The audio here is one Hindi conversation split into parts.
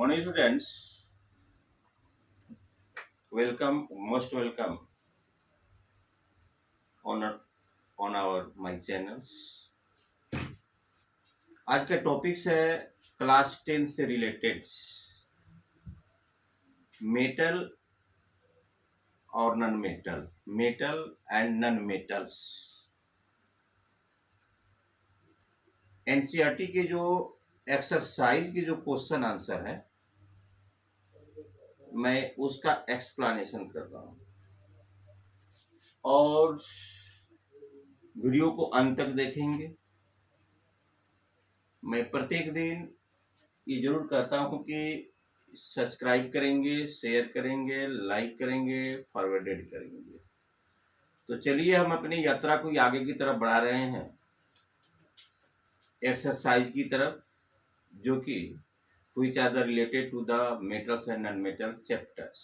Morning students, welcome, most welcome on our my channels. आज का टॉपिक्स है क्लास 10 से रिलेटेड मेटल और non metal, metal and non metals. NCERT के जो एक्सरसाइज के जो क्वेश्चन आंसर है मैं उसका एक्सप्लेनेशन कर रहा हूँ और वीडियो को अंत तक देखेंगे। मैं प्रत्येक दिन ये जरूर कहता हूँ कि सब्सक्राइब करेंगे, शेयर करेंगे, लाइक करेंगे, फॉरवर्डेड करेंगे। तो चलिए हम अपनी यात्रा को आगे की तरफ बढ़ा रहे हैं एक्सरसाइज की तरफ, जो कि which are the related to the metals and non-metal chapters।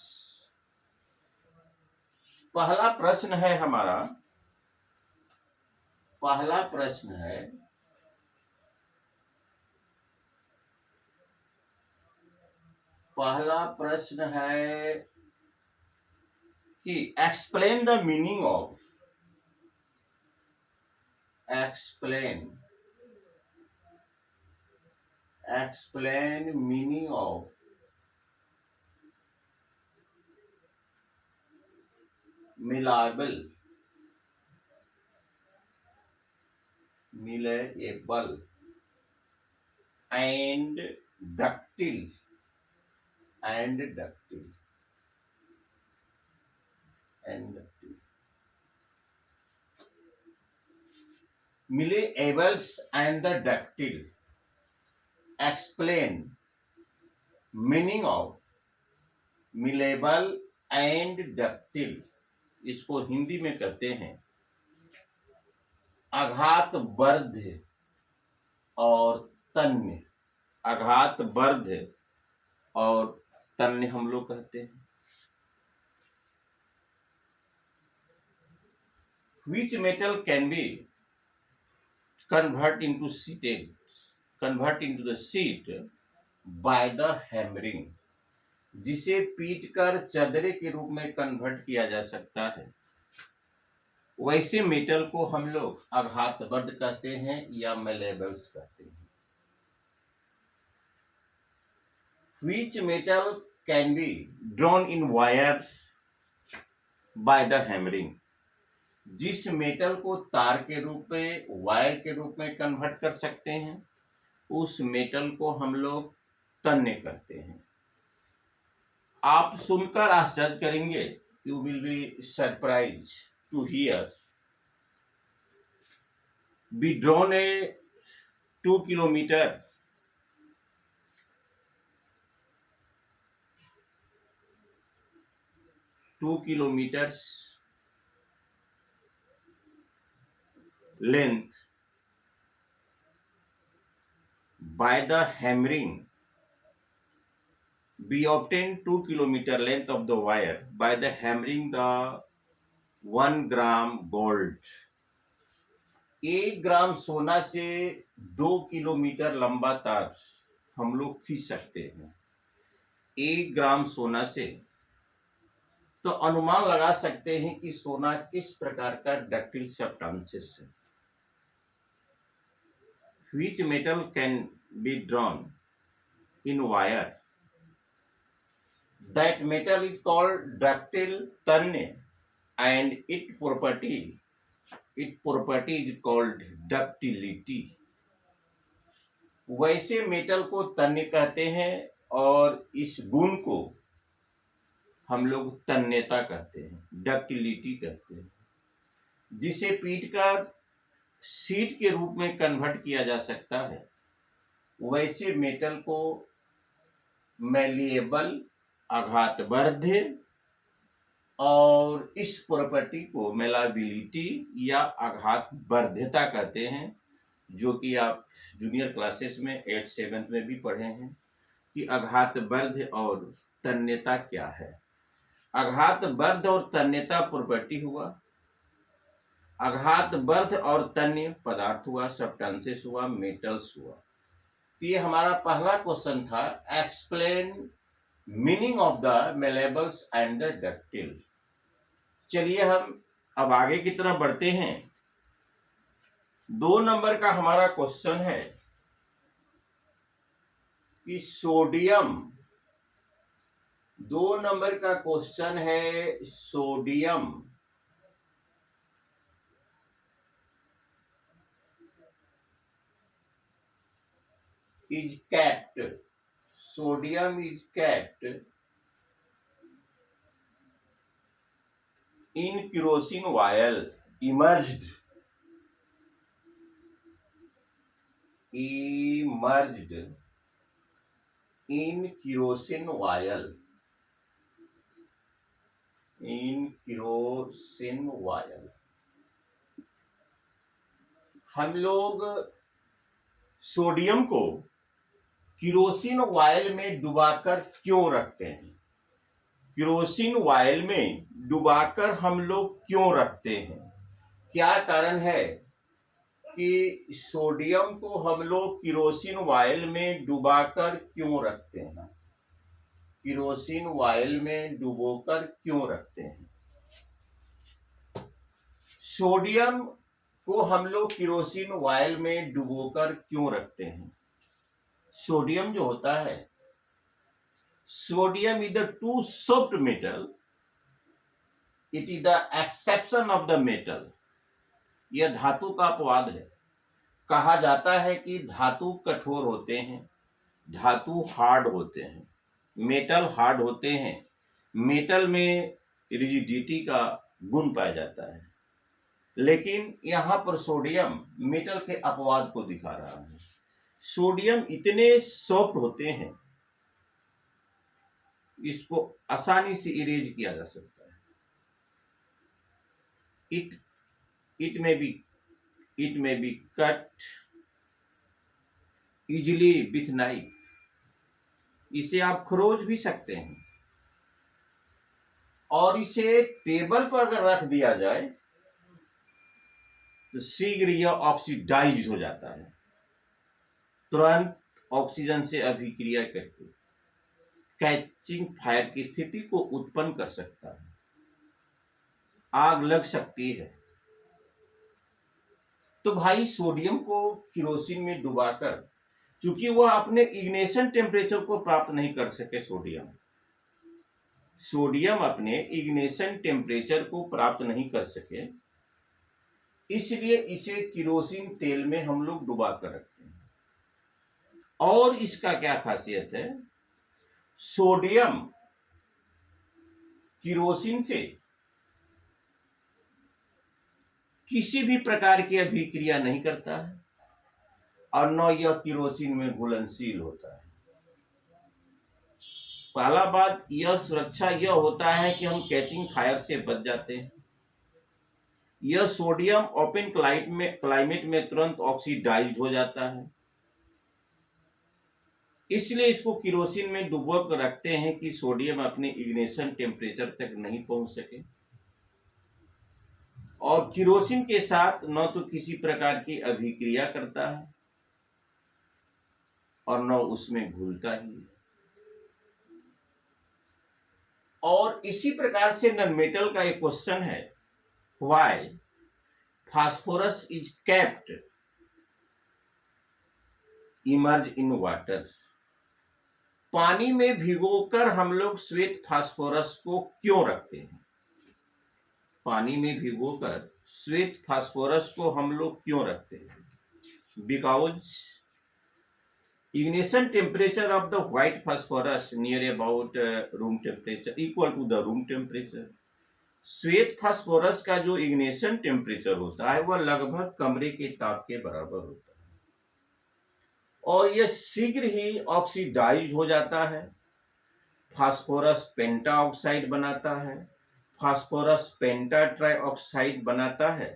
पहला प्रश्न है हमारा, पहला प्रश्न है कि explain the meaning of, explain meaning of malleable and ductile malleables and the ductile। Explain meaning of malleable and ductile. इसको हिंदी में कहते हैं आघात वर्ध्य और तन्य। आघात वर्ध्य और तन्य हम लोग कहते हैं। Which metal can be convert into the sheet by the hammering। जिसे पीट कर चदरे के रूप में कन्वर्ट किया जा सकता है, वैसे मेटल को हम लोग आघातवर्ध कहते हैं या मेलेबल्स कहते हैं। Which metal can be drawn in wire by the hammering। जिस मेटल को तार के रूप में, वायर के रूप में कन्वर्ट कर सकते हैं, उस मेटल को हम लोग तन्य कहते हैं। आप सुनकर आश्चर्य करेंगे, you will be surprise to hear, be drawn a 2 kilometre length by the hammering, we obtain 2 kilometer length of the wire by the hammering the 1 gram gold। 1 ग्राम सोना से 2 किलोमीटर लंबा तार हम लोग खींच सकते हैं। 1 ग्राम सोना से तो अनुमान लगा सकते हैं कि सोना किस प्रकार का डक्टिल सब्सटेंस है। Which metal can be drawn in wire? That metal is called ductile तन्य and its property is called ductility। वैसे मेटल को तन्य कहते हैं और इस गुण को हम लोग तन्यता कहते हैं, डक्टिलिटी कहते हैं। जिसे पीट कर शीट के रूप में कन्वर्ट किया जा सकता है, वैसे मेटल को मैलिएबल आघातवर्ध्य और इस प्रॉपर्टी को मेलाबिलिटी या आघातवर्ध्यता कहते हैं, जो कि आप जूनियर क्लासेस में 8th 7th में भी पढ़े हैं कि आघातवर्ध्य और तन्यता क्या है। आघातवर्ध और तन्यता प्रॉपर्टी हुआ, आघातवर्ध और तन्य पदार्थ हुआ, सब्सटेंसेस हुआ, मेटल्स हुआ। तो ये हमारा पहला क्वेश्चन था, explain meaning of the malleables and the ductile. चलिए हम अब आगे की तरफ बढ़ते हैं। 2 नंबर का हमारा क्वेश्चन है कि सोडियम, 2 नंबर का क्वेश्चन है, sodium is kept, sodium is kept in kerosene vial emerged in kerosene vial, हम लोग सोडियम को किरोसिन वायल में डुबाकर क्यों रखते हैं? किरोसिन वायल में डुबाकर हम लोग क्यों रखते हैं? क्या कारण है कि सोडियम को हम लोग किरोसिन वायल में डुबाकर क्यों रखते हैं? किरोसिन वायल में डुबोकर क्यों रखते हैं? सोडियम को हम लोग किरोसिन वायल में डुबोकर क्यों रखते हैं? सोडियम जो होता है, sodium is the too soft metal, it is the exception of the metal. यह धातु का अपवाद है। कहा जाता है कि धातु कठोर होते हैं, धातु हार्ड होते हैं, मेटल हार्ड होते हैं, मेटल में रिजिडिटी का गुण पाया जाता है। लेकिन यहाँ पर सोडियम मेटल के अपवाद को दिखा रहा है। सोडियम इतने सॉफ्ट होते हैं, इसको आसानी से इरेज किया जा सकता है। It may be cut easily with knife. इसे आप खरोच भी सकते हैं, और इसे टेबल पर अगर रख दिया जाए तो शीघ्र यह ऑक्सीडाइज हो जाता है, तुरंत ऑक्सीजन से अभिक्रिया करके कैचिंग फायर की स्थिति को उत्पन्न कर सकता है, आग लग सकती है। तो भाई सोडियम को किरोसिन में डुबाकर, चूंकि वह अपने इग्निशन टेम्परेचर को प्राप्त नहीं कर सके, सोडियम अपने इग्निशन टेम्परेचर को प्राप्त नहीं कर सके, इसलिए इसे किरोसिन तेल में हम लोग डुबा कर रखते हैं। और इसका क्या खासियत है? सोडियम किरोसिन से किसी भी प्रकार की अभिक्रिया नहीं करता है, और न यह किरोसिन में घुलनशील होता है। पहला बात, यह सुरक्षा यह होता है कि हम कैचिंग फायर से बच जाते हैं। यह सोडियम ओपन क्लाइमेट में तुरंत ऑक्सीडाइज हो जाता है, इसलिए इसको किरोसिन में डुबो कर रखते हैं कि सोडियम अपने इग्निशन टेम्परेचर तक नहीं पहुंच सके, और किरोसिन के साथ न तो किसी प्रकार की अभिक्रिया करता है और न उसमें घुलता ही है। और इसी प्रकार से नॉन मेटल का एक क्वेश्चन है, why phosphorus is kept emerge in water. पानी में भिगोकर हम लोग श्वेत फास्फोरस को क्यों रखते हैं? पानी में भिगोकर श्वेत फास्फोरस को हम लोग क्यों रखते हैं? Because ignition temperature of the white phosphorus near about room temperature equal to the room temperature। श्वेत फास्फोरस का जो इग्निशन टेम्परेचर होता है वह लगभग कमरे के ताप के बराबर होता है, और यह शीघ्र ही ऑक्सीडाइज हो जाता है। फास्फोरस पेंटा ऑक्साइड बनाता है, फास्फोरस पेंटा ट्राई ऑक्साइड बनाता है।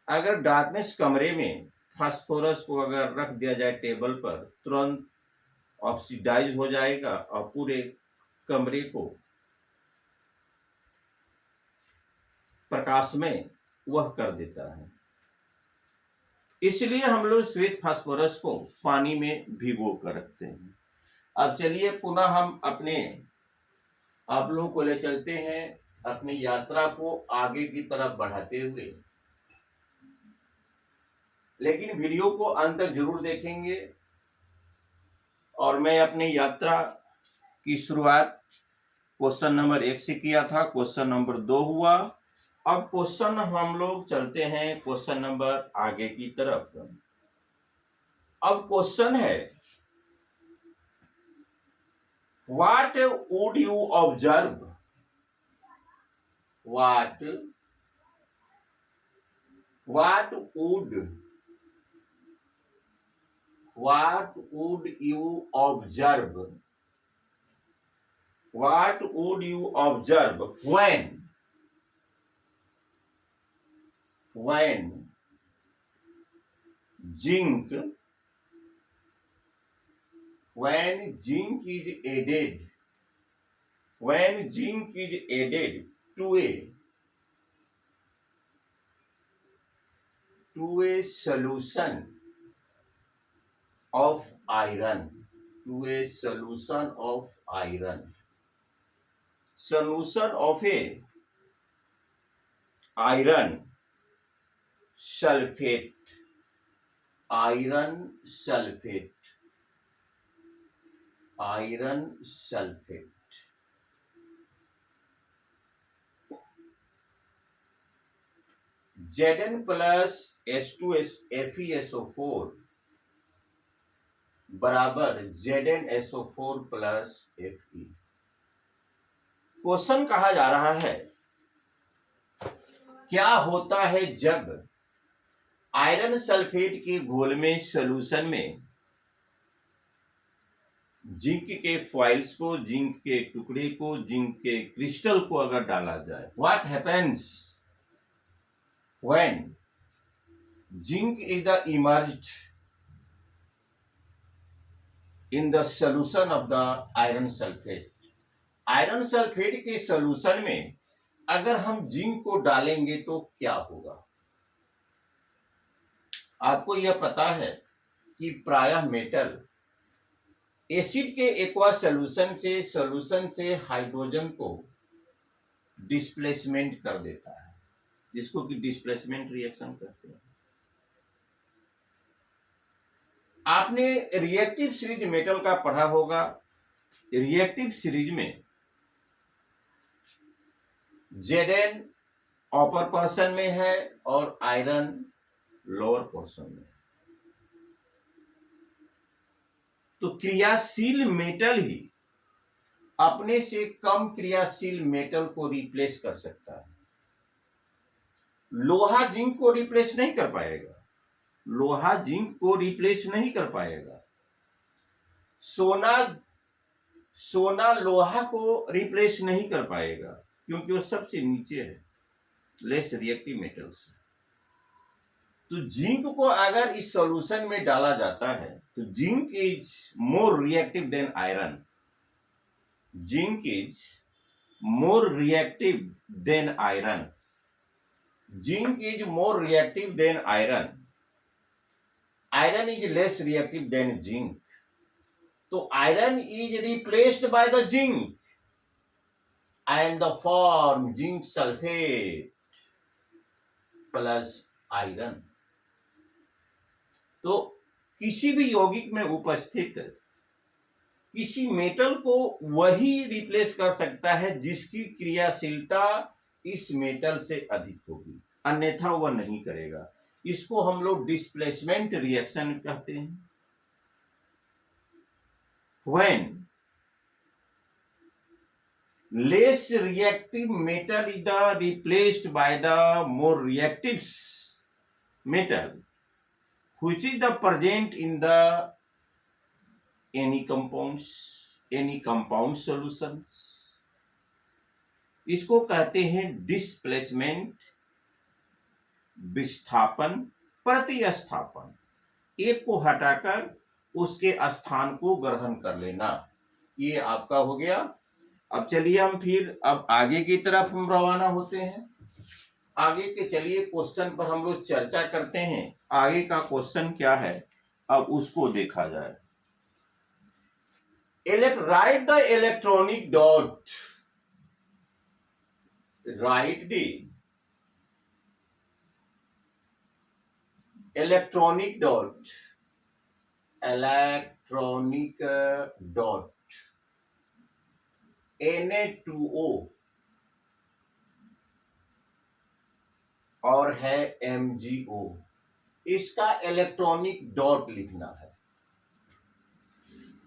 अगर डार्कनेस कमरे में फास्फोरस को अगर रख दिया जाए टेबल पर, तुरंत ऑक्सीडाइज हो जाएगा और पूरे कमरे को प्रकाश में वह कर देता है। इसलिए हम लोग श्वेत फास्फोरस को पानी में भिगो कर रखते हैं। अब चलिए पुनः हम अपने आप लोगों को ले चलते हैं अपनी यात्रा को आगे की तरफ बढ़ाते हुए, लेकिन वीडियो को अंत तक जरूर देखेंगे। और मैं अपनी यात्रा की शुरुआत क्वेश्चन नंबर 1 से किया था, क्वेश्चन नंबर 2 हुआ। अब क्वेश्चन हम लोग चलते हैं क्वेश्चन नंबर आगे की तरफ। अब क्वेश्चन है, what would you observe, what would you observe, what would you observe when zinc is added, to a solution of iron, solution of a iron sulfate, Zn plus Fe2FeSO4 बराबर ZnSO4 प्लस Fe। क्वेश्चन कहा जा रहा है, क्या होता है जब आयरन सल्फेट के घोल में सॉल्यूशन में जिंक के फॉइल्स को, जिंक के टुकड़े को, जिंक के क्रिस्टल को अगर डाला जाए। What happens when zinc is the emerged in the solution of the iron sulphate. Iron sulphate के सॉल्यूशन में अगर हम जिंक को डालेंगे तो क्या होगा। आपको यह पता है कि प्रायः मेटल एसिड के एक्वा सॉल्यूशन से हाइड्रोजन को डिस्प्लेसमेंट कर देता है, जिसको कि डिस्प्लेसमेंट रिएक्शन कहते हैं। आपने रिएक्टिव सीरीज मेटल का पढ़ा होगा। रिएक्टिव सीरीज में Zn अपर पोर्शन में है और आयरन लोअर पोर्शन में। तो क्रियाशील मेटल ही अपने से कम क्रियाशील मेटल को रिप्लेस कर सकता है। लोहा जिंक को रिप्लेस नहीं कर पाएगा, लोहा जिंक को रिप्लेस नहीं कर पाएगा। सोना लोहा को रिप्लेस नहीं कर पाएगा, क्योंकि वो सबसे नीचे है, लेस रिएक्टिव मेटल्स। तो जिंक को अगर इस सॉल्यूशन में डाला जाता है तो zinc is more reactive than iron, zinc is more reactive than iron, zinc is more reactive than iron, iron is less reactive than zinc. तो iron is replaced by the zinc and the form zinc sulfate plus iron। तो किसी भी यौगिक में उपस्थित किसी मेटल को वही रिप्लेस कर सकता है जिसकी क्रियाशीलता इस मेटल से अधिक होगी, अन्यथा वह नहीं करेगा। इसको हम लोग डिस्प्लेसमेंट रिएक्शन कहते हैं। When less reactive metal is replaced by the more reactive metal which is the present in the any compound solutions, इसको कहते हैं डिस्प्लेसमेंट, विस्थापन, प्रतिस्थापन। एक को हटाकर उसके स्थान को ग्रहण कर लेना, ये आपका हो गया। अब चलिए हम फिर अब आगे की तरफ हम रवाना होते हैं। आगे के चलिए क्वेश्चन पर हम लोग चर्चा करते हैं आगे का क्वेश्चन क्या है, अब उसको देखा जाए। Right the electronic dot, right the electronic dot, electronic dot Na2O और है MgO, इसका इलेक्ट्रॉनिक डॉट लिखना है।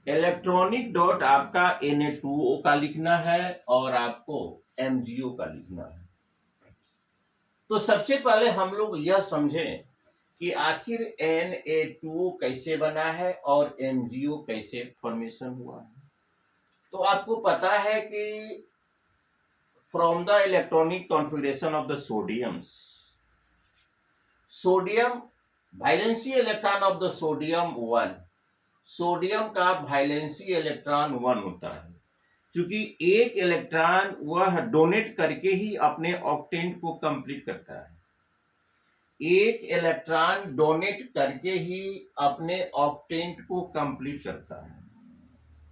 इलेक्ट्रॉनिक डॉट आपका Na2O का लिखना है और आपको MgO का लिखना है। तो सबसे पहले हम लोग यह समझें कि आखिर Na2O कैसे बना है और MgO कैसे फॉर्मेशन हुआ है। तो आपको पता है कि from the electronic configuration of the sodiums, sodium valency electron of the sodium 1, sodium का वैलेंसी इलेक्ट्रॉन 1 होता है। क्योंकि एक इलेक्ट्रॉन वह डोनेट करके ही अपने ऑक्टेंट को कंप्लीट करता है, एक इलेक्ट्रॉन डोनेट करके ही अपने ऑक्टेंट को कंप्लीट करता है,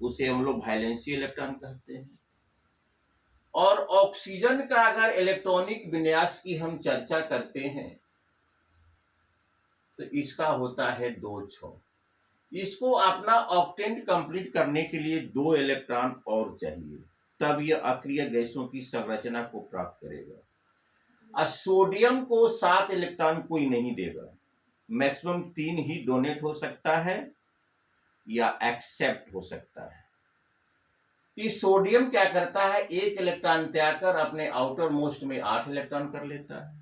उसे हम लोग वैलेंसी इलेक्ट्रॉन कहते हैं। और ऑक्सीजन का अगर इलेक्ट्रॉनिक विन्यास की हम चर्चा करते हैं तो इसका होता है 2-6। इसको अपना ऑक्टेंट कंप्लीट करने के लिए 2 इलेक्ट्रॉन और चाहिए, तब यह अक्रिय गैसों की संरचना को प्राप्त करेगा। सोडियम को 7 इलेक्ट्रॉन कोई नहीं देगा, मैक्सिमम 3 ही डोनेट हो सकता है या एक्सेप्ट हो सकता है। तो सोडियम क्या करता है, 1 इलेक्ट्रॉन त्याग कर अपने आउटर मोस्ट में 8 इलेक्ट्रॉन कर लेता है,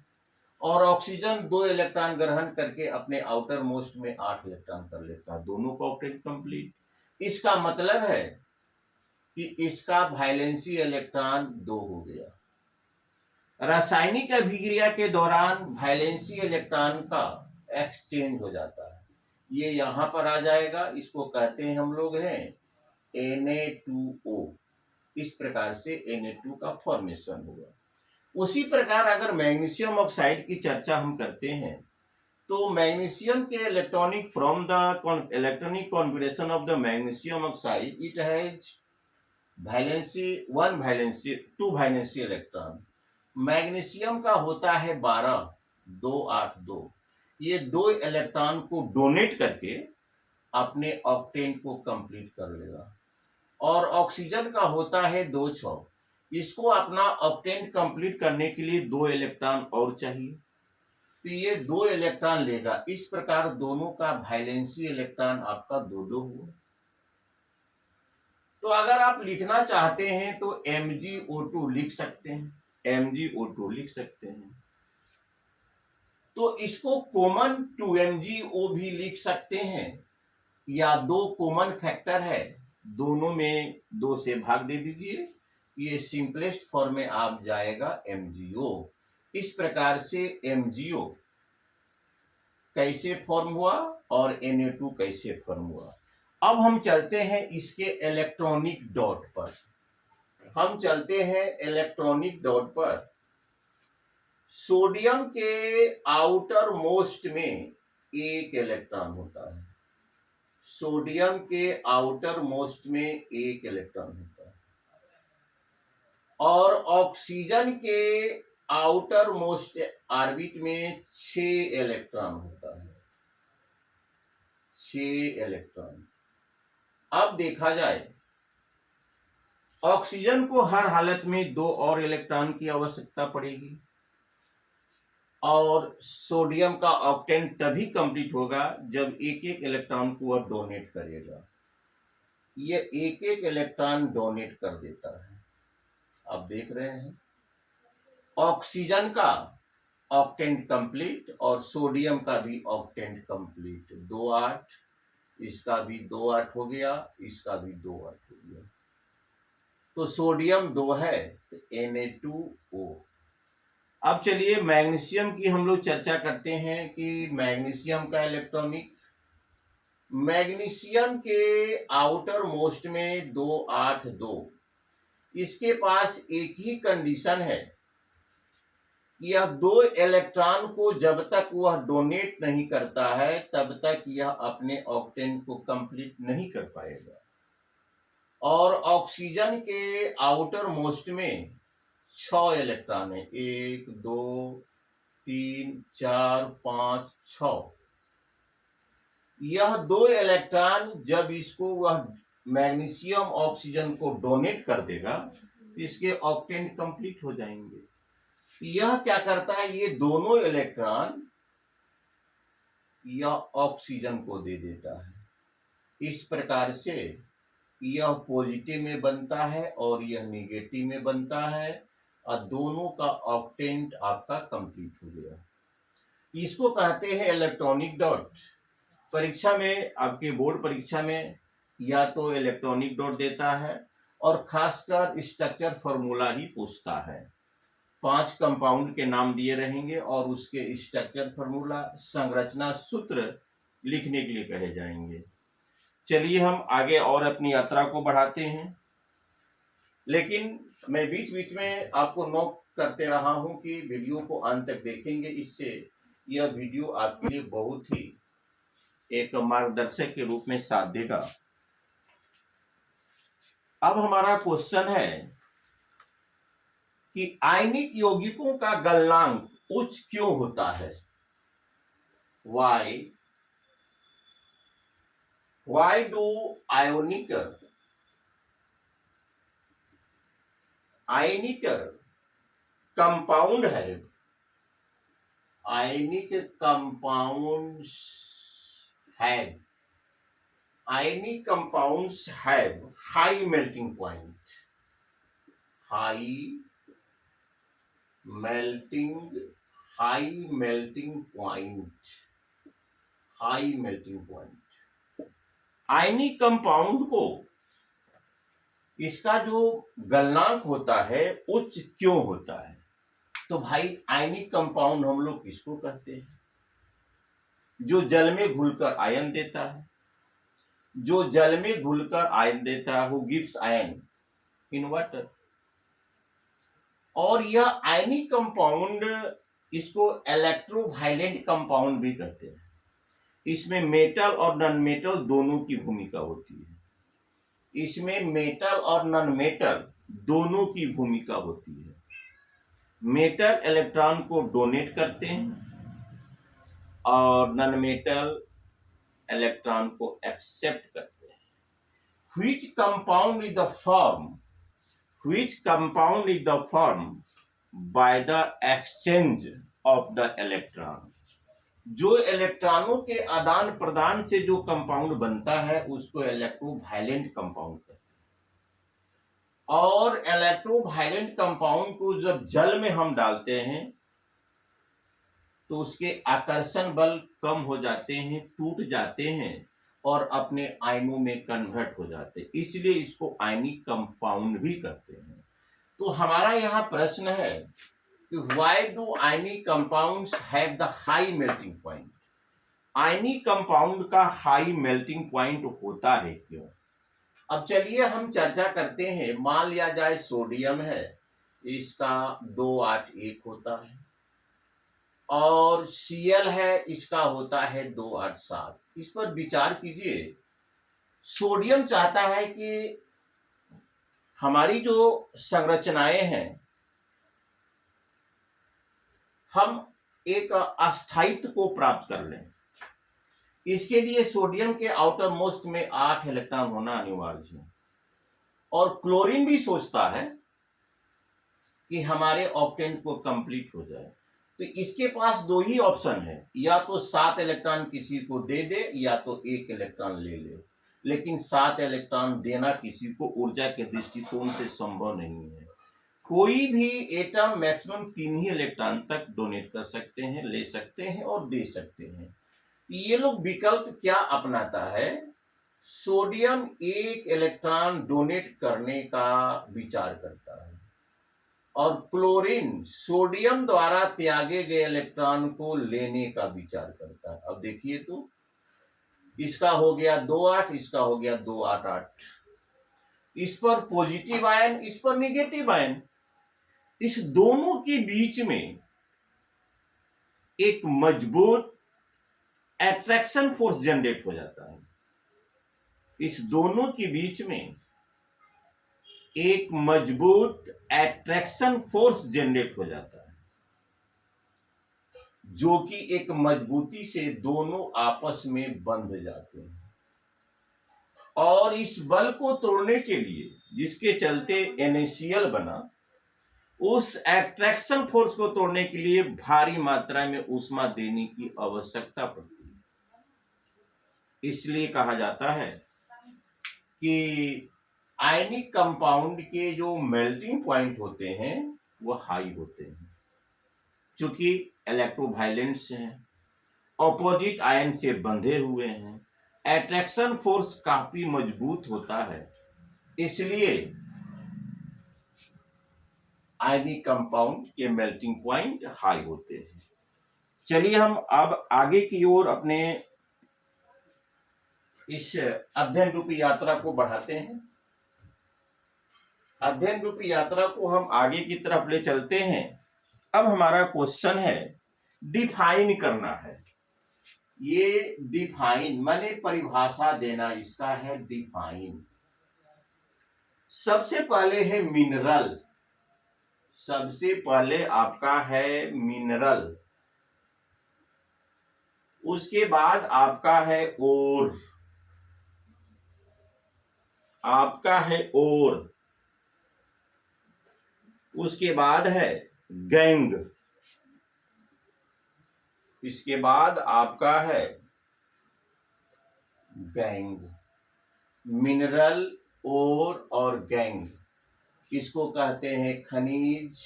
और ऑक्सीजन 2 इलेक्ट्रॉन ग्रहण करके अपने आउटर मोस्ट में 8 इलेक्ट्रॉन कर लेता है, दोनों का ऑक्टेट कंप्लीट। इसका मतलब है कि इसका वैलेंसी इलेक्ट्रॉन 2 हो गया। रासायनिक अभिक्रिया के दौरान वैलेंसी इलेक्ट्रॉन का एक्सचेंज हो जाता है, ये यहां पर आ जाएगा, इसको कहते हैं हम लोग हैं Na2O। इस प्रकार से Na2 का फॉर्मेशन हुआ। उसी प्रकार अगर मैग्नीशियम ऑक्साइड की चर्चा हम करते हैं तो मैग्नीशियम के electronic from the electronic configuration of the magnesium oxide, it has valency 1 valency 2 valency electron. Magnesium का होता है 12 2 8 2, ये 2 इलेक्ट्रॉन को डोनेट करके अपने ऑक्टेन को कंप्लीट कर लेगा। और ऑक्सीजन का होता है 2 6, इसको अपना ऑक्टेन कंप्लीट करने के लिए 2 इलेक्ट्रॉन और चाहिए, तो ये 2 इलेक्ट्रॉन लेगा। इस प्रकार दोनों का वैलेंसी इलेक्ट्रॉन आपका 2-2 हुआ। तो अगर आप लिखना चाहते हैं तो MgO2 लिख सकते हैं, MgO2 लिख सकते हैं। तो इसको कॉमन 2MgO भी लिख सकते हैं, या 2 कॉमन फैक्टर है, दोनों में 2 से भाग दे दीजिए, ये सिंपलेस्ट फॉर्म में आप जाएगा MgO। इस प्रकार से MgO कैसे फॉर्म हुआ और Na2 कैसे फॉर्म हुआ। अब हम चलते हैं इसके इलेक्ट्रॉनिक डॉट पर, हम चलते हैं इलेक्ट्रॉनिक डॉट पर। सोडियम के आउटर मोस्ट में 1 इलेक्ट्रॉन होता है, सोडियम के आउटर मोस्ट में 1 इलेक्ट्रॉन होता है, और ऑक्सीजन के आउटर मोस्ट ऑर्बिट में 6 इलेक्ट्रॉन होता है, 6 इलेक्ट्रॉन। अब देखा जाए, ऑक्सीजन को हर हालत में 2 और इलेक्ट्रॉन की आवश्यकता पड़ेगी, और सोडियम का ऑक्टेन तभी कंप्लीट होगा जब 1-1 इलेक्ट्रॉन को वह डोनेट करेगा। ये 1-1 इलेक्ट्रॉन डोनेट कर देता है। आप देख रहे हैं, ऑक्सीजन का ऑक्टेंट कंप्लीट और सोडियम का भी ऑक्टेंट कंप्लीट, 2 8, इसका भी 2 8 हो गया, इसका भी 2 8 हो गया। तो सोडियम 2 है तो Na2O। अब चलिए मैग्नीशियम की हम लोग चर्चा करते हैं कि मैग्नीशियम का इलेक्ट्रॉनिक, मैग्नीशियम के आउटर मोस्ट में 2 8 2, इसके पास एक ही कंडीशन है यह दो इलेक्ट्रॉन को जब तक वह डोनेट नहीं करता है तब तक यह अपने ऑक्टेन को कंप्लीट नहीं कर पाएगा। और ऑक्सीजन के आउटर मोस्ट में 6 इलेक्ट्रॉन है, 1 2 3 4 5 6। यह दो इलेक्ट्रॉन जब इसको वह मैग्नीशियम ऑक्सीजन को डोनेट कर देगा तो इसके ऑक्टेन कंप्लीट हो जाएंगे। यह क्या करता है, ये दोनों इलेक्ट्रॉन यह ऑक्सीजन को दे देता है। इस प्रकार से यह पॉजिटिव में बनता है और यह निगेटिव में बनता है और दोनों का ऑक्टेंट आपका कंप्लीट हो गया। इसको कहते हैं इलेक्ट्रॉनिक डॉट। परीक्षा में, आपके बोर्ड परीक्षा में या तो इलेक्ट्रॉनिक डॉट देता है और खासकर स्ट्रक्चर फॉर्मूला ही पूछता है। 5 कंपाउंड के नाम दिए रहेंगे और उसके स्ट्रक्चर फॉर्मूला, संरचना सूत्र लिखने के लिए कहे जाएंगे। चलिए हम आगे और अपनी यात्रा को बढ़ाते हैं, लेकिन मैं बीच बीच में आपको नोट करते रहा हूं कि वीडियो को अंत तक देखेंगे, इससे यह वीडियो आपके लिए बहुत ही एक मार्गदर्शक के रूप में साथ देगा। अब हमारा क्वेश्चन है कि आयनिक यौगिकों का गलनांक उच्च क्यों होता है? Why do ionic compound have ionic compounds have high melting point? High melting point। Ionic compound को इसका जो गलनांक होता है उच्च क्यों होता है? तो भाई आयनिक कंपाउंड हम लोग किसको कहते हैं? जो जल में घुलकर आयन देता है। जो जल में घुलकर आयन देता है वो गिव्स आयन इन वाटर। और यह आयनिक कंपाउंड, इसको इलेक्ट्रोवायलेंट कंपाउंड भी कहते हैं। इसमें मेटल और नॉन मेटल दोनों की भूमिका होती है। इसमें मेटल और नॉन मेटल दोनों की भूमिका होती है। मेटल इलेक्ट्रॉन को डोनेट करते हैं और नॉन मेटल इलेक्ट्रॉन को एक्सेप्ट करते हैं। Which compound is the form by the exchange of the electron? जो इलेक्ट्रॉनों के आदान प्रदान से जो कंपाउंड बनता है उसको इलेक्ट्रोवायलेंट कंपाउंड कहते हैं। और इलेक्ट्रोवायलेंट कंपाउंड को जब जल में हम डालते हैं तो उसके आकर्षण बल कम हो जाते हैं, टूट जाते हैं और अपने आयनों में कन्वर्ट हो जाते हैं, इसलिए इसको आयनिक कंपाउंड भी कहते हैं। तो हमारा यहाँ प्रश्न है कि why do ionic compounds have the high melting point? Ionic compound का हाई मेल्टिंग पॉइंट होता है क्यों? अब चलिए हम चर्चा करते हैं। मान लिया जाए सोडियम है, इसका 281 होता है और Cl है, इसका होता है 287। इस पर विचार कीजिए। सोडियम चाहता है कि हमारी जो संरचनाएं हैं हम एक अस्थायित्व को प्राप्त कर लें। इसके लिए सोडियम के आउटर मोस्ट में 8 इलेक्ट्रॉन होना अनिवार्य है। और क्लोरीन भी सोचता है कि हमारे ऑक्टेन को कंप्लीट हो जाए। तो इसके पास दो ही ऑप्शन है, या तो 7 इलेक्ट्रॉन किसी को दे दे या तो 1 इलेक्ट्रॉन ले ले। लेकिन 7 इलेक्ट्रॉन देना किसी को ऊर्जा के दृष्टिकोण से संभव नहीं है। कोई भी एटम मैक्सिमम 3 ही इलेक्ट्रॉन तक डोनेट कर सकते हैं, ले सकते हैं और दे सकते हैं। ये लोग विकल्प क्या अपनाता है? सोडियम 1 इलेक्ट्रॉन डोनेट करने का विचार करता है और क्लोरीन सोडियम द्वारा त्यागे गए इलेक्ट्रॉन को लेने का विचार करता है। अब देखिए तो इसका हो गया 2-8, इसका हो गया 2-8-8। इस पर पॉजिटिव आयन, इस पर निगेटिव आयन। इस दोनों के बीच में एक मजबूत एट्रैक्शन फोर्स जनरेट हो जाता है। इस दोनों के बीच में एक मजबूत एट्रैक्शन फोर्स जनरेट हो जाता है, जो कि एक मजबूती से दोनों आपस में बंध जाते हैं। और इस बल को तोड़ने के लिए, जिसके चलते NaCl बना, उस एट्रैक्शन फोर्स को तोड़ने के लिए भारी मात्रा में ऊष्मा देने की आवश्यकता पड़ती है। इसलिए कहा जाता है कि आयनिक कंपाउंड के जो मेल्टिंग पॉइंट होते हैं वो हाई होते हैं, चूंकि इलेक्ट्रोवायलेंस हैं, ऑपोजिट आयन से बंधे हुए हैं, एट्रैक्शन फोर्स काफी मजबूत होता है, इसलिए आयनिक कंपाउंड के मेल्टिंग पॉइंट हाई होते हैं। चलिए हम अब आगे की ओर अपने इस अध्ययन रूपी यात्रा को बढ़ाते हैं। अध्ययन रूपी यात्रा को हम आगे की तरफ ले चलते हैं। अब हमारा क्वेश्चन है, डिफाइन करना है। ये डिफाइन माने परिभाषा देना, इसका है डिफाइन। सबसे पहले है मिनरल, सबसे पहले आपका है मिनरल, उसके बाद आपका है ओर, आपका है ओर, उसके बाद है गैंग, इसके बाद आपका है गैंग। मिनरल, ओर और गैंग, इसको कहते हैं खनिज,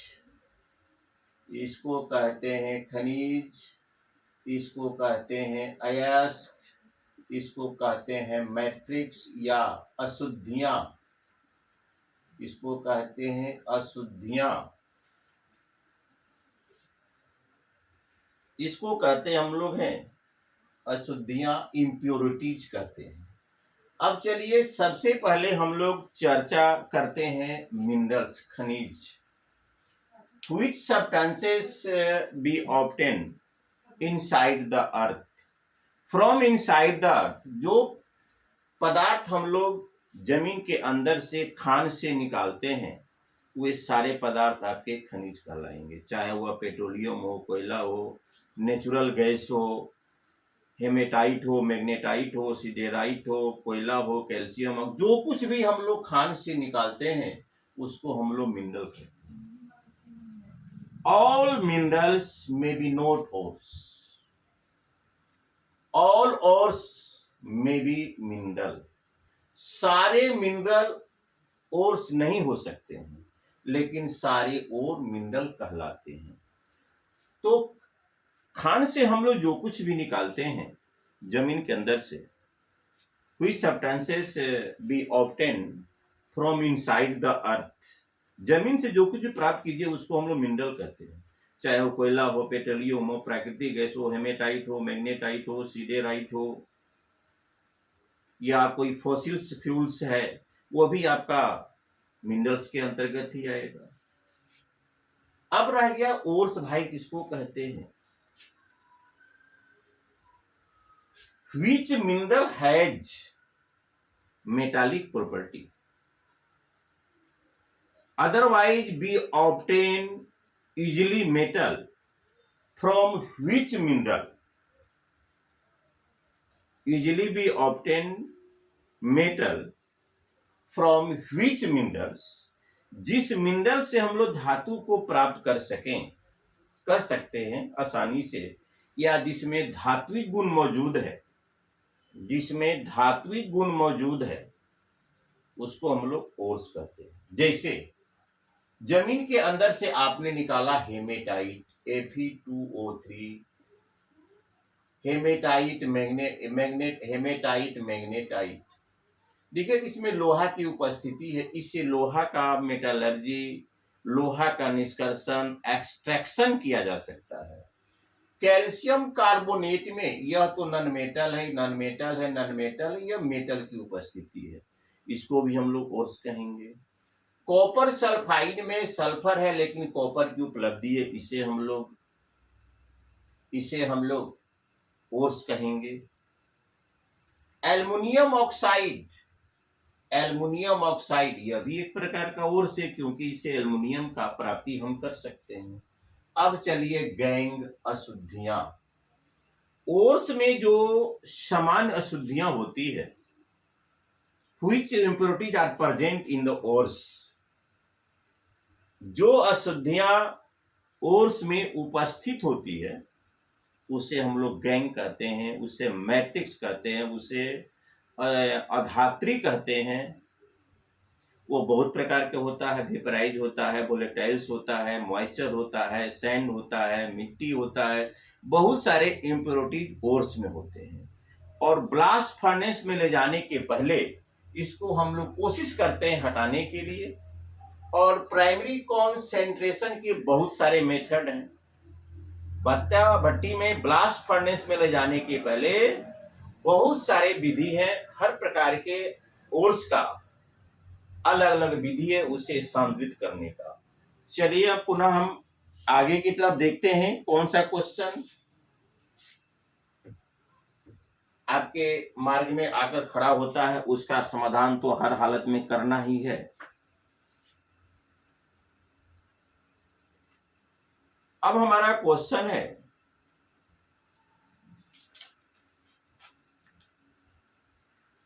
इसको कहते हैं खनिज, इसको कहते हैं अयस्क, इसको कहते हैं मैट्रिक्स या अशुद्धियां, इसको कहते हैं अशुद्धियां, इसको कहते हैं हम लोग हैं अशुद्धियां, इम्प्योरिटीज कहते हैं। अब चलिए सबसे पहले हम लोग चर्चा करते हैं मिनरल्स, खनिज। Which substances B obtain inside the earth, from inside the earth, जो पदार्थ हम लोग जमीन के अंदर से खान से निकालते हैं, वे सारे पदार्थ आपके खनिज कहलाएंगे, चाहे वह पेट्रोलियम हो, कोयला हो, नेचुरल गैस हो, हेमेटाइट हो, मैग्नेटाइट हो, सिडेराइट हो, कोयला हो, कैल्शियम हो, जो कुछ भी हम लोग खान से निकालते हैं उसको हम लोग मिनरल कहते हैं। All minerals may be not ores, all ores may be mineral, सारे मिनरल ओर्स नहीं हो सकते हैं, लेकिन सारे ओर मिनरल कहलाते हैं। तो खान से हम लोग जो कुछ भी निकालते हैं जमीन के अंदर से, which substances be obtained from inside the earth, जमीन से जो कुछ भी प्राप्त कीजिए उसको हम लोग मिनरल कहते हैं, चाहे वो कोयला हो, पेट्रोलियम हो, प्राकृतिक गैस हो, हेमेटाइट हो, मैग्नेटाइट हो, सिडेराइट हो, या कोई फॉसिल्स फ्यूल्स है, वो भी आपका मिनरल्स के अंतर्गत ही आएगा। अब रह गया ओर्स, भाई किसको कहते हैं। Which mineral has metallic property, otherwise be obtained easily metal, from which mineral, easily be obtained metal from which minerals, जिस मिनरल से हम लोग धातु को प्राप्त कर सकते हैं आसानी से, या जिसमें धात्विक गुण मौजूद है, जिसमें धात्विक गुण मौजूद है, उसको हम लोग ओर्स कहते हैं। जैसे जमीन के अंदर से आपने निकाला हेमेटाइट, Fe2O3, हेमेटाइट मैग्नेटाइट, देखिए इसमें लोहा की उपस्थिति है, इससे लोहा का मेटलर्जी, लोहा का निष्कर्षण, एक्सट्रैक्शन किया जा सकता है। कैल्शियम कार्बोनेट में, यह तो नॉन मेटल है, यह मेटल की उपस्थिति है, इसको भी हम लोग ओर्स कहेंगे। कॉपर सल्फाइड में सल्फर है लेकिन कॉपर की उपलब्धि है, इसे हम लोग इसे हम लोग ओर्स कहेंगे। एल्युमिनियम ऑक्साइड, एल्युमिनियम ऑक्साइड यह भी एक प्रकार का ओर्स है, क्योंकि इसे एल्युमिनियम का प्राप्ति हम कर सकते हैं। अब चलिए गैंग अशुद्धियां। ओर्स में जो समान अशुद्धियां होती है, which impurities are present in the ores, जो अशुद्धियां ओर्स में उपस्थित होती है उसे हम लोग गैंग कहते हैं, उसे मैट्रिक्स कहते हैं, उसे अधात्री कहते हैं। वो बहुत प्रकार के होता है, वेपराइज होता है, वोलेटाइल्स होता है, मॉइस्चर होता है, सैंड होता है, मिट्टी होता है, बहुत सारे इम्प्योरिटीज ओर्स में होते हैं। और ब्लास्ट फर्नेस में ले जाने के पहले इसको हम लोग कोशिश करते हैं हटाने के लिए। और प्राइमरी कॉन्सेंट्रेशन के बहुत सारे मेथड हैं। भट्टी में ब्लास्ट फर्नेस में ले जाने के पहले बहुत सारे विधि हैं। हर प्रकार के ओर्स का अलग अलग विधि है उसे सांद्रित करने का। चलिए अब पुनः हम आगे की तरफ देखते हैं कौन सा क्वेश्चन आपके मार्ग में आकर खड़ा होता है, उसका समाधान तो हर हालत में करना ही है। अब हमारा क्वेश्चन है,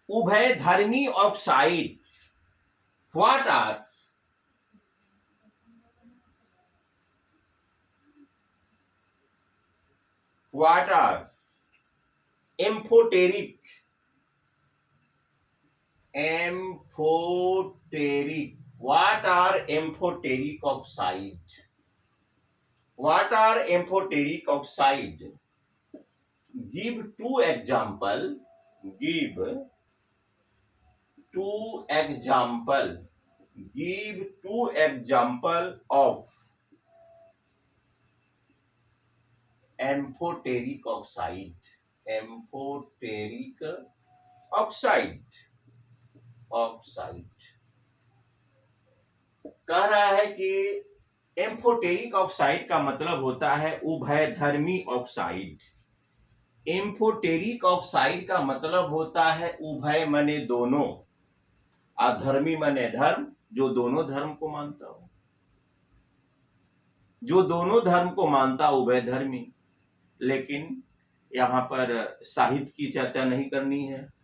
उभयधर्मी oxide what are amphoteric what are amphoteric oxide? What are amphoteric oxide? Give two example. Give two example. Give two example of amphoteric oxide. Amphoteric oxide. Oxide कह रहा है कि एम्फोटेरिक ऑक्साइड का मतलब होता है उभयधर्मी ऑक्साइड। एम्फोटेरिक ऑक्साइड का मतलब होता है उभय मने दोनों, अधर्मी मने धर्म, जो दोनों धर्म को मानता हो, जो दोनों धर्म को मानता उभयधर्मी। लेकिन यहां पर साहित्य की चर्चा नहीं करनी है,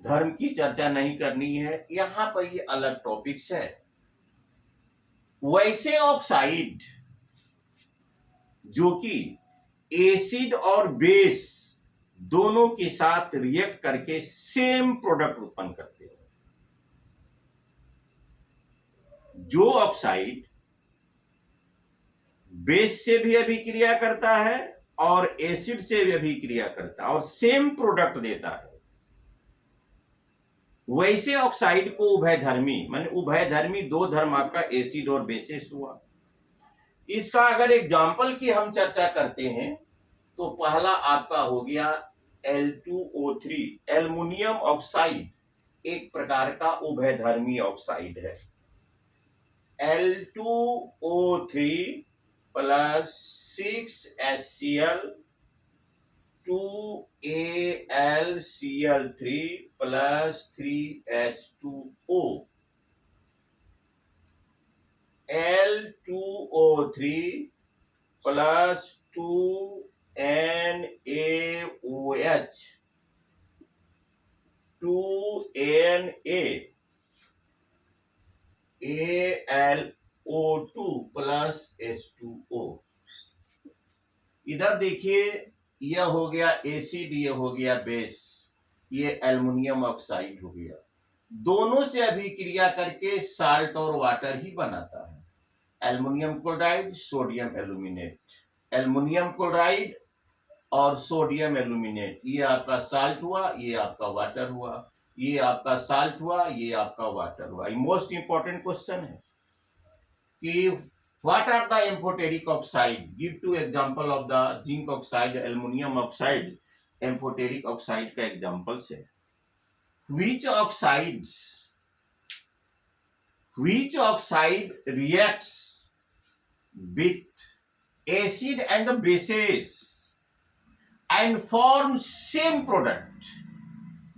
धर्म की चर्चा नहीं करनी है, यहां पर ये अलग टॉपिक्स है। वैसे ऑक्साइड जो कि एसिड और बेस दोनों के साथ रिएक्ट करके सेम प्रोडक्ट उत्पन्न करते हैं। जो ऑक्साइड बेस से भी अभिक्रिया करता है और एसिड से भी अभिक्रिया करता है और सेम प्रोडक्ट देता है, वैसे ऑक्साइड को उभयधर्मी, माने उभयधर्मी दो धर्म आपका एसिड और बेसिस हुआ। इसका अगर एग्जाम्पल की हम चर्चा करते हैं तो पहला आपका हो गया L2O3, एल्युमिनियम ऑक्साइड, एक प्रकार का उभयधर्मी ऑक्साइड है। L2O3 plus 6HCl 2AlCl3 plus 3H2O, L2O3 plus 2NaOH 2Na AlO2 plus H2O। इधर देखिए, यह हो गया एसिड, यह हो गया बेस, ये एल्युमिनियम ऑक्साइड हो गया। दोनों से अभिक्रिया करके साल्ट और वाटर ही बनाता है। Aluminium chloride, sodium aluminate, aluminium chloride और सोडियम एल्यूमिनेट, ये आपका साल्ट हुआ, ये आपका वाटर हुआ, ये आपका साल्ट हुआ, ये आपका वाटर हुआ। ये मोस्ट इंपॉर्टेंट क्वेश्चन है कि what are the amphoteric oxide? Give two example of the zinc oxide, aluminum oxide, amphoteric oxide का examples है। Which oxide reacts with acid and the bases and form same product,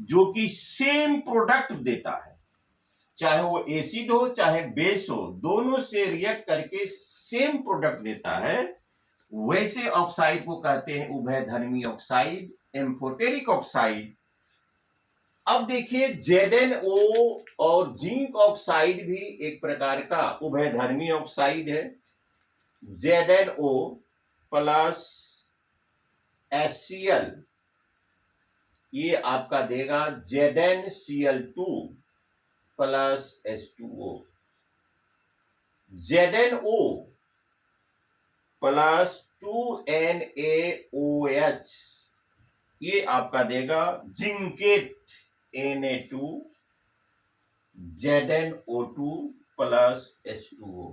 जो कि सेम प्रोडक्ट देता है, चाहे वो एसिड हो चाहे बेस हो, दोनों से रिएक्ट करके सेम प्रोडक्ट देता है, वैसे ऑक्साइड को कहते हैं उभयधर्मी ऑक्साइड, एम्फोटेरिक ऑक्साइड। अब देखिए ZnO और जिंक ऑक्साइड भी एक प्रकार का उभयधर्मी ऑक्साइड है। ZnO प्लस HCl ये आपका देगा ZnCl2 plus H2O। ZnO plus 2NaOH ये आपका देगा zincate Na2 ZnO2 plus H2O।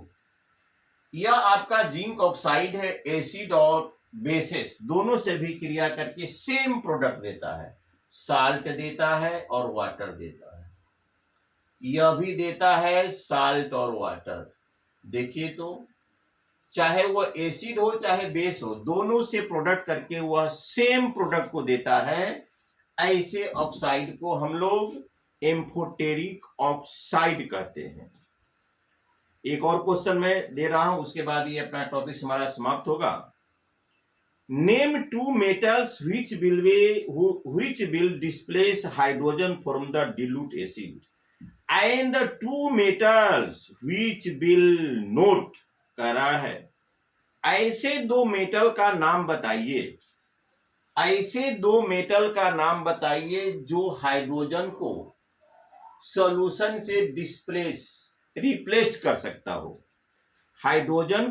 यह आपका जिंक ऑक्साइड है, एसिड और बेसिस दोनों से भी क्रिया करके सेम प्रोडक्ट देता है, साल्ट देता है और वाटर देता है। यह भी देता है साल्ट और वाटर। देखिए तो चाहे वह एसिड हो चाहे बेस हो, दोनों से प्रोडक्ट करके वह सेम प्रोडक्ट को देता है। ऐसे ऑक्साइड को हम लोग एम्फोटेरिक ऑक्साइड कहते हैं। एक और क्वेश्चन मैं दे रहा हूं, उसके बाद ये अपना टॉपिक हमारा समाप्त होगा। Name two metals which will displace hydrogen from the dilute acid and the two metals which will not, कह रहा है ऐसे दो मेटल का नाम बताइए, ऐसे दो मेटल का नाम बताइए जो हाइड्रोजन को सॉल्यूशन से रिप्लेस कर सकता हो। हाइड्रोजन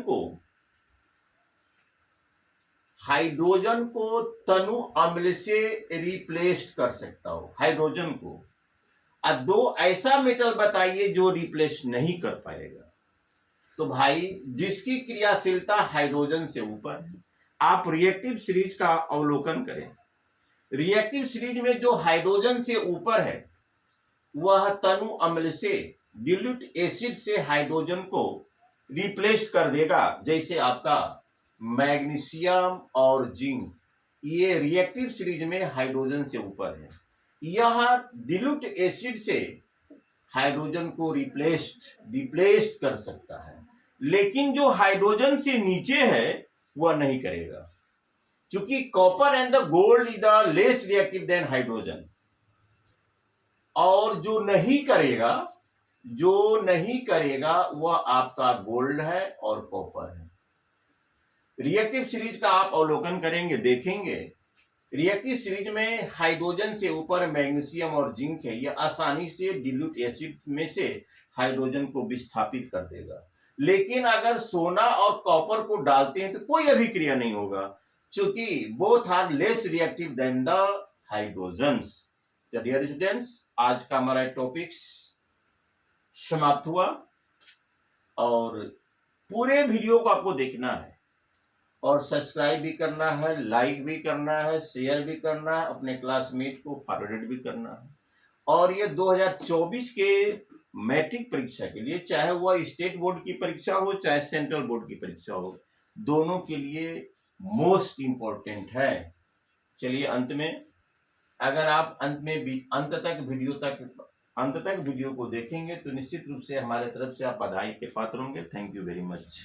को तनु अम्ल से रिप्लेस कर सकता हो हाइड्रोजन को। अब दो ऐसा मेटल बताइए जो रिप्लेस नहीं कर पाएगा। तो भाई जिसकी क्रियाशीलता हाइड्रोजन से ऊपर है, आप रिएक्टिव सीरीज का अवलोकन करें। रिएक्टिव सीरीज में जो हाइड्रोजन से ऊपर है वह तनु अम्ल से, डिल्यूट एसिड से हाइड्रोजन को रिप्लेस कर देगा। जैसे आपका मैग्नीशियम और जिंक, ये रिएक्टिव सीरीज में हाइड्रोजन से ऊपर है, यह डिल्यूट एसिड से हाइड्रोजन को रिप्लेस कर सकता है। लेकिन जो हाइड्रोजन से नीचे है वह नहीं करेगा, क्योंकि copper and the gold is the less reactive then hydrogen. और जो नहीं करेगा वह आपका गोल्ड है और कॉपर है। रिएक्टिव सीरीज का आप अवलोकन करेंगे, देखेंगे रिएक्टिव सीरीज में हाइड्रोजन से ऊपर मैग्नीशियम और जिंक है, यह आसानी से डिल्यूट एसिड में से हाइड्रोजन को विस्थापित कर देगा। लेकिन अगर सोना और कॉपर को डालते हैं तो कोई अभिक्रिया नहीं होगा, क्योंकि both are less reactive than the hydrogens. Dear students, आज का हमारा टॉपिक्स समाप्त हुआ और पूरे वीडियो को आपको देखना है और सब्सक्राइब भी करना है, लाइक भी करना है, शेयर भी करना है, अपने क्लासमेट को फॉरवर्ड भी करना है। और ये 2024 के मैट्रिक परीक्षा के लिए, चाहे वह स्टेट बोर्ड की परीक्षा हो चाहे सेंट्रल बोर्ड की परीक्षा हो, दोनों के लिए मोस्ट इंपॉर्टेंट है। चलिए अंत में, अगर आप अंत तक वीडियो को देखेंगे तो निश्चित रूप से हमारे तरफ से आप बधाई के पात्र होंगे। Thank you very much.